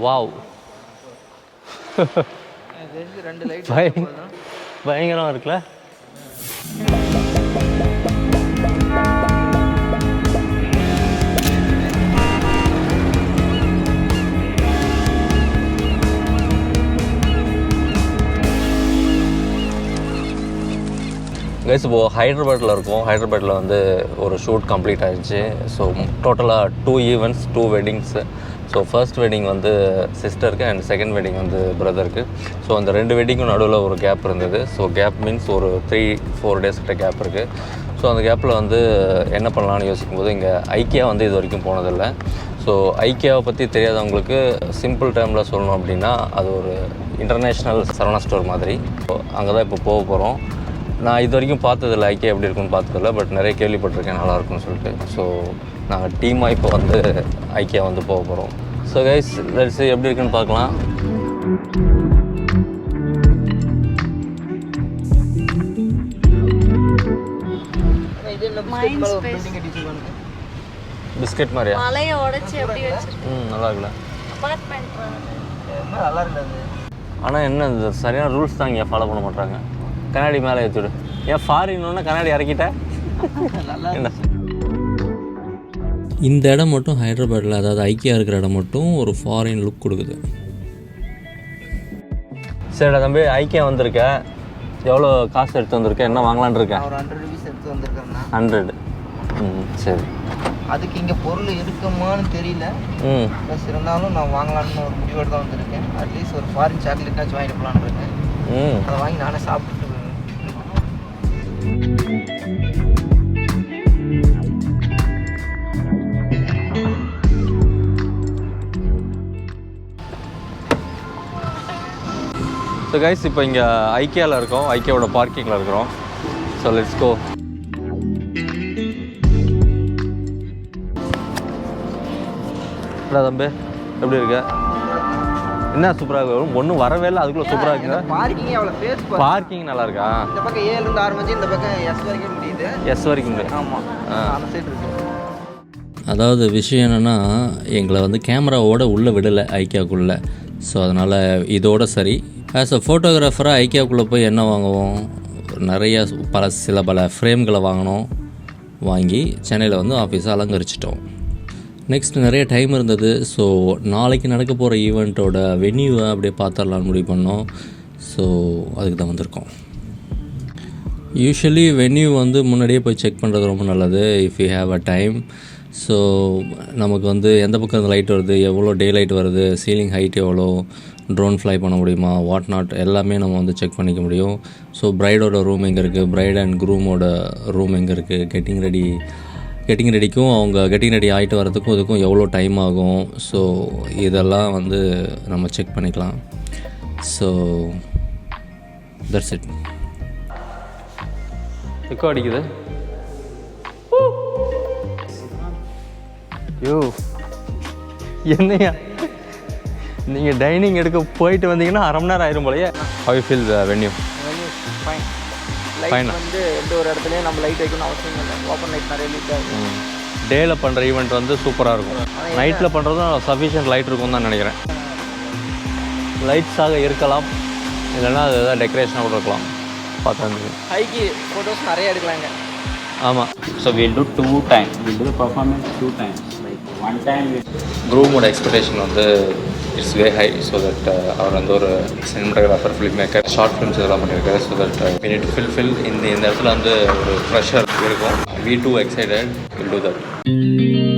Wow பயங்கரமாக இருக்குல்ல. Guys இப்போது ஹைதராபாத்தில் இருக்கோம். ஹைதராபாத்தில் வந்து ஒரு ஷூட் கம்ப்ளீட் ஆகிடுச்சு. ஸோ டோட்டலாக 2 ஈவெண்ட்ஸ் 2 வெட்டிங்ஸு. ஸோ ஃபர்ஸ்ட் வெட்டிங் வந்து சிஸ்டருக்கு அண்ட் செகண்ட் வெட்டிங் வந்து பிரதருக்கு. ஸோ அந்த 2 வெட்டிங்கும் நடுவில் ஒரு கேப் இருந்தது. ஸோ கேப் மீன்ஸ் ஒரு 3-4 டேஸ் கிட்ட கேப் இருக்குது. ஸோ அந்த கேப்பில் வந்து என்ன பண்ணலான்னு யோசிக்கும்போது இங்கே ஐக்கியா வந்து இது வரைக்கும் போனதில்லை. ஸோ ஐக்கியாவை பற்றி தெரியாதவங்களுக்கு சிம்பிள் டைமில் சொல்லணும் அப்படின்னா அது ஒரு இன்டர்நேஷ்னல் சரவணா ஸ்டோர் மாதிரி. ஸோ அங்கே தான் இப்போ போக போகிறோம். நான் இது வரைக்கும் பார்த்ததில்ல, ஐக்கியா எப்படி இருக்குன்னு பார்த்ததில்ல, பட் நிறைய கேள்விப்பட்டிருக்கேன் நல்லாயிருக்குன்னு சொல்லிட்டு. ஸோ நாங்கள் டீமாக இப்போ வந்து ஐக்கியா வந்து போக போகிறோம். ஸோ கைஸ் லெட்ஸ் see எப்படி இருக்குன்னு பார்க்கலாம். பிஸ்கெட் மாதிரியா? நல்லா இருக்குல்ல. ஆனால் என்ன சரியான ரூல்ஸ் தான் இங்கே ஃபாலோ பண்ண மாட்டாங்க. கண்ணாடி மேலே ஏற்றிவிடு. ஏன் ஃபாரின்னு கண்ணாடி இறக்கிட்டேன். இந்த இடம் மட்டும் ஹைதராபாத்தில், அதாவது ஐக்கியா இருக்கிற இடம் மட்டும் ஒரு ஃபாரின் லுக் கொடுக்குது. சரிடா தம்பி, ஐக்கியா வந்திருக்க, எவ்வளோ காசு எடுத்து வந்திருக்கேன், என்ன வாங்கலான்னு இருக்கேன்? 100 rupees எடுத்து வந்திருக்கேன்னா. 100. சரி. அதுக்கு இங்கே பொருள் இருக்குமான்னு தெரியல. ப்ளஸ் இருந்தாலும் நான் வாங்கலான்னு ஒரு முடிவோடு தான் வந்திருக்கேன். அட்லீஸ்ட் ஒரு ஃபாரின் சாக்லேட்னாச்சும் வாங்கிட்டு போகலான்னு இருக்கேன். அதை வாங்கி நானே சாப்பிட்டு. ஸோ கைஸ் இப்போ இங்கே ஐக்கியாவில் இருக்கோம், ஐக்கியாவோட பார்க்கிங்கில் இருக்கிறோம். So let's go. தம்பி எப்படி இருக்க? என்ன சூப்பராக இருக்கும், ஒன்றும் வரவே இல்லை, அதுக்குள்ளே சூப்பராக இருக்குங்க. பார்க்கிங் அவ்வளோ ஃபேஸ் பார்க்கிங் நல்லா இருக்கா? இந்த பக்கம் 7 இருந்து ஆரம்பிச்சு இந்த பக்கம் எஸ் வரைக்கும் முடியுது. எஸ் வரைக்கும் முடியும். ஆமாம், அந்த சைடு இருக்கு. அதாவது விஷயம் என்னென்னா, எங்களை வந்து கேமராவோட உள்ளே விடலை ஐக்கியாவுக்குள்ளே. ஸோ அதனால் இதோட சரி. ஆஸ் அ ஃபோட்டோகிராஃபராக ஐக்கியாவுக்குள்ளே போய் என்ன வாங்குவோம், நிறைய சில பல ஃப்ரேம்களை வாங்கி சென்னையில் வந்து ஆஃபீஸை அலங்கரிச்சிட்டோம். நெக்ஸ்ட் நிறைய டைம் இருந்தது. ஸோ நாளைக்கு நடக்க போகிற ஈவெண்ட்டோட வென்யூவை அப்படியே பார்த்துடலான்னு முடிவு பண்ணோம். ஸோ அதுக்கு தான் வந்திருக்கோம். யூஸ்வலி வென்யூ வந்து முன்னாடியே போய் செக் பண்ணுறது ரொம்ப நல்லது, if you have a time. So நமக்கு வந்து எந்த பக்கம் இந்த லைட் வருது, எவ்வளோ டே லைட் வருது, சீலிங் ஹைட் எவ்வளோ, ட்ரோன் ஃப்ளை பண்ண முடியுமா, வாட் நாட் எல்லாமே நம்ம வந்து செக் பண்ணிக்க முடியும். ஸோ ப்ரைடோட ரூம் எங்கே இருக்குது, ப்ரைட் அண்ட் க்ரூமோட ரூம் எங்கே இருக்குது, கெட்டிங் ரெடிக்கும் அவங்க கெட்டிங் ரெடி ஆகிட்டு வரதுக்கும் இதுக்கும் எவ்வளோ டைம் ஆகும். ஸோ இதெல்லாம் வந்து நம்ம செக் பண்ணிக்கலாம். So that's it. எக்கோ அடிக்குது. யோ என்னையா நீங்கள் டைனிங் எடுக்க போயிட்டு வந்தீங்கன்னா அரை மணி நேரம் ஆயிரும் போலயே. How you feel the venue? Fine. Light வந்து எந்த ஒரு இடத்துலையும் நம்ம லைட் வைக்கணும் அவசியம் இல்லை. ஓப்பன் லைட் நிறைய லைட் ஆகும். டேயில் பண்ணுற ஈவெண்ட் வந்து சூப்பராக இருக்கும். நைட்டில் பண்ணுறதும் சஃபிஷியன்ட் லைட் இருக்கும்னு தான் நினைக்கிறேன். லைட்ஸாக இருக்கலாம், இல்லைன்னா அது எதாவது டெக்கரேஷனாக கூட இருக்கலாம். பார்த்தா ஹைக்கு ஃபோட்டோஸ் நிறைய எடுக்கலாங்க. ஆமாம். So we'll do 2 times. We'll do the performance 2 times. Like one time க்ரூமோட எக்ஸ்பெக்டேஷன் வந்து it's very high. So that அவர் வந்து ஒரு cinematographer, film maker, short films இதெல்லாம் பண்ணியிருக்காரு. So that we need to fulfill இந்த இடத்துல வந்து ஒரு ப்ரெஷர் இருக்கும். We too excited, we'll do that.